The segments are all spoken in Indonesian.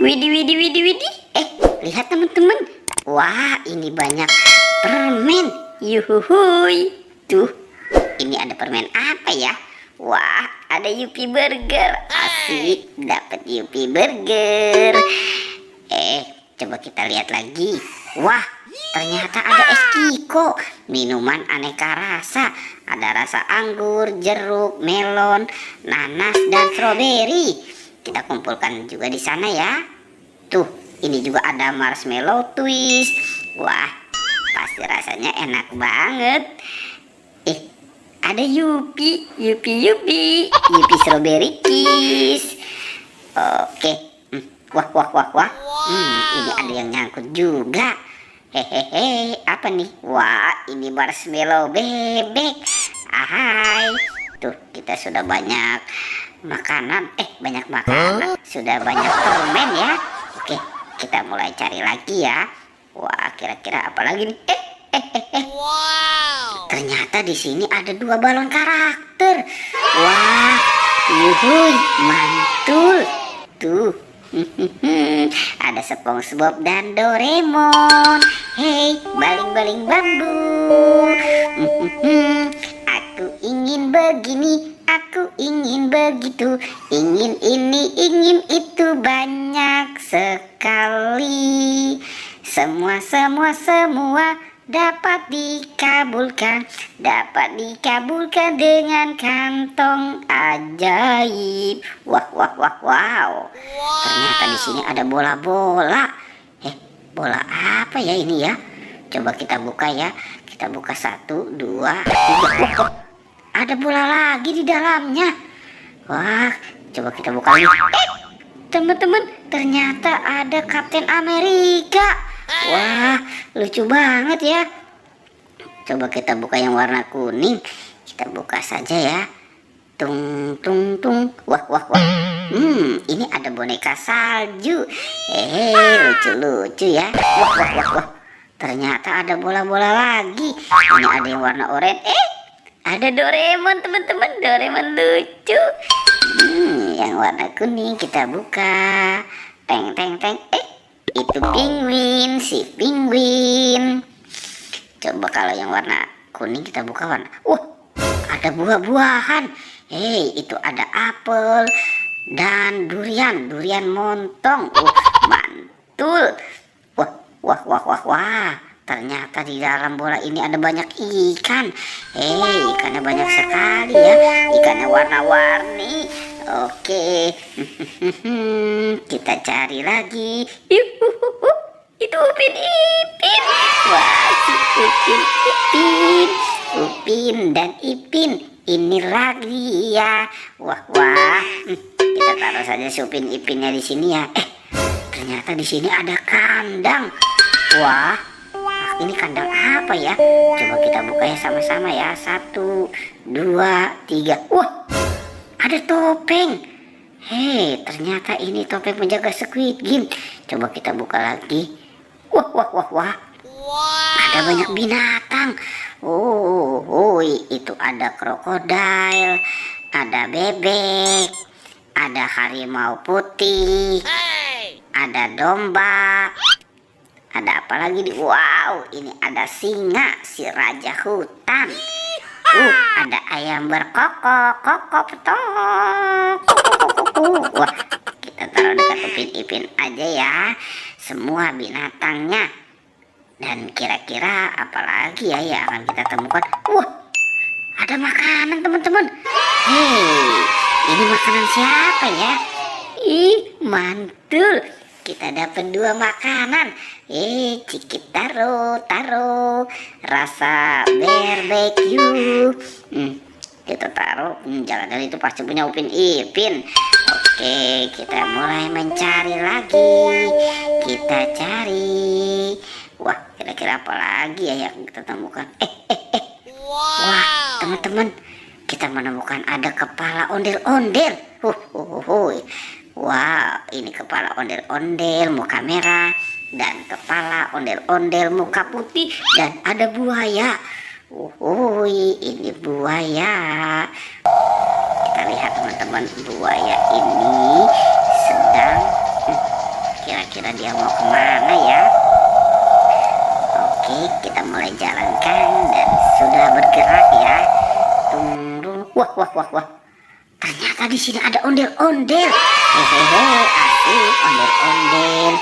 Widih, widih, widih, widih. Lihat teman-teman. Wah, ini banyak permen. Yuhuhuy. Tuh, ini ada permen apa ya? Wah, ada Yupi Burger. Asik, dapat Yupi Burger. Coba kita lihat lagi. Wah, ternyata ada es Kiko. Minuman aneka rasa. Ada rasa anggur, jeruk, melon, nanas, dan stroberi. Kita kumpulkan juga di sana ya. Tuh, ini juga ada marshmallow twist. Wah, pasti rasanya enak banget. Ada Yupi strawberry kiss. Oke. Wah. Ini ada yang nyangkut juga. Hehehe, apa nih? Wah, ini marshmallow bebek. Ahai. Tuh, kita sudah banyak makanan. Banyak makanan. Sudah banyak permen ya. Oke, kita mulai cari lagi ya. Wah, kira-kira apa lagi nih? Wow. Ternyata di sini ada 2 balon karakter. Wah, yuhuy, mantul. Tuh. Ada SpongeBob dan Doraemon. Hei, baling-baling bambu. Aku ingin begini, aku ingin begitu, ingin ini, ingin itu, banyak sekali. Semua dapat dikabulkan dengan kantong ajaib. Wow. Ternyata di sini ada bola-bola. Bola apa ya ini ya? Coba kita buka ya. Kita buka 1, 2, 3. Wah, ada bola lagi di dalamnya. Wah, coba kita buka lagi. Teman-teman, ternyata ada Kapten Amerika. Wah, lucu banget ya. Coba kita buka yang warna kuning. Kita buka saja ya. Tung. Wah. Ini ada boneka salju. Lucu ya. Wah. Ternyata ada bola-bola lagi. Ini ada yang warna oranye. Ada Doraemon, teman-teman. Doraemon lucu. Yang warna kuning kita buka. Teng. Itu penguin, si penguin. Coba kalau yang warna kuning kita buka warna. Wah, ada buah-buahan. Itu ada apel dan durian montong. Mantul. Wah. Ternyata di dalam bola ini ada banyak ikan. Ikannya banyak sekali ya. Ikannya warna-warni. Oke. Kita cari lagi. Itu Upin Ipin. Wah, si Upin dan Ipin. Ini lagi ya. Wah. Kita taruh saja si Upin Ipinnya di sini ya. Ternyata di sini ada kandang. Wah, ini kandang apa ya? Coba kita buka ya sama-sama ya. 1, 2, 3. Wah, ada topeng. Ternyata ini topeng penjaga Squid Game. Coba kita buka lagi. Wah. Wow. Ada banyak binatang. Itu ada krokodil, ada bebek, ada harimau putih, ada domba. Ada apa lagi nih? Wow, ini ada singa, si raja hutan. Ada ayam berkokok, petok. Wah, kita taruh dekat Upin Ipin aja ya. Semua binatangnya. Dan kira-kira apa lagi ya yang akan kita temukan? Wah, ada makanan teman-teman. Ini makanan siapa ya? Mantul. Kita dapat 2 makanan. Cikit taro rasa barbecue. Kita taruh. Jangan-jangan itu pasti punya Upin Ipin. Oke, kita mulai mencari lagi. Kita cari. Wah, kira-kira apa lagi ya yang kita temukan? Wah, teman-teman, kita menemukan ada kepala ondel-ondel. Wow, ini kepala ondel-ondel muka merah dan kepala ondel-ondel muka putih, dan ada buaya. Ini buaya. Kita lihat teman-teman, buaya ini sedang Kira-kira dia mau kemana ya? Oke, kita mulai jalankan dan sudah bergerak ya. Tunggu. Wah, wah, wah, wah. Ternyata di sini ada ondel-ondel. Hehehe, asik ondel-ondel.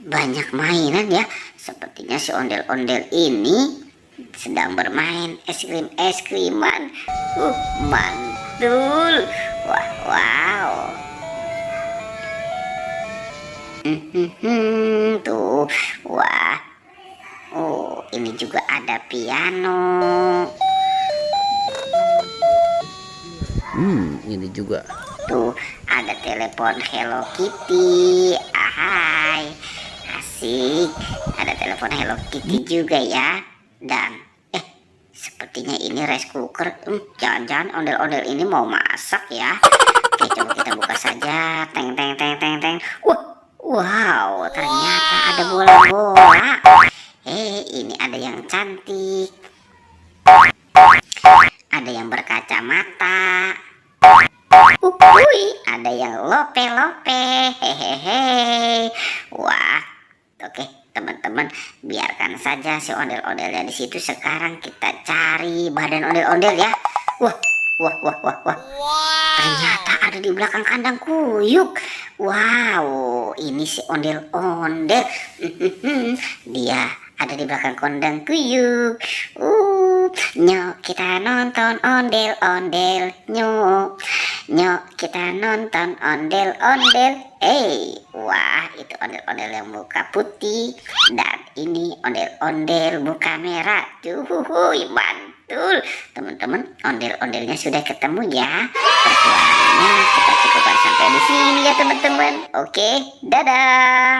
Banyak mainan ya. Sepertinya si ondel-ondel ini sedang bermain es kriman. Mantul. Wah, wow. Tuh, wah. Oh, ini juga ada piano. Ini juga. Tuh, ada telepon Hello Kitty. Ahai, asik. Ada telepon Hello Kitty juga ya. Dan, sepertinya ini rice cooker. Jangan-jangan ondel-ondel ini mau masak ya. Oke, coba kita buka saja. Teng, teng, teng, teng, teng. Wah, wow, ternyata ada bola-bola. Ini ada yang cantik. Ada yang berkacamata. Ada yang lope-lope. Hehehe. Wah, oke teman-teman, biarkan saja si ondel-ondelnya di situ. Sekarang kita cari badan ondel-ondel ya. Wah, wah, wah, wah, wah. Ternyata ada di belakang kandang kuyuk. Wow, ini si ondel-ondel. Dia ada di belakang kandang kuyuk. Nyok kita nonton ondel-ondel. Nyok kita nonton ondel-ondel. Wah, itu ondel-ondel yang muka putih. Dan ini ondel-ondel muka merah. Cuhuhuy, mantul. Teman-teman, ondel-ondelnya sudah ketemu ya. Perjuangannya kita cukupkan sampai di sini ya teman-teman. Oke, dadah.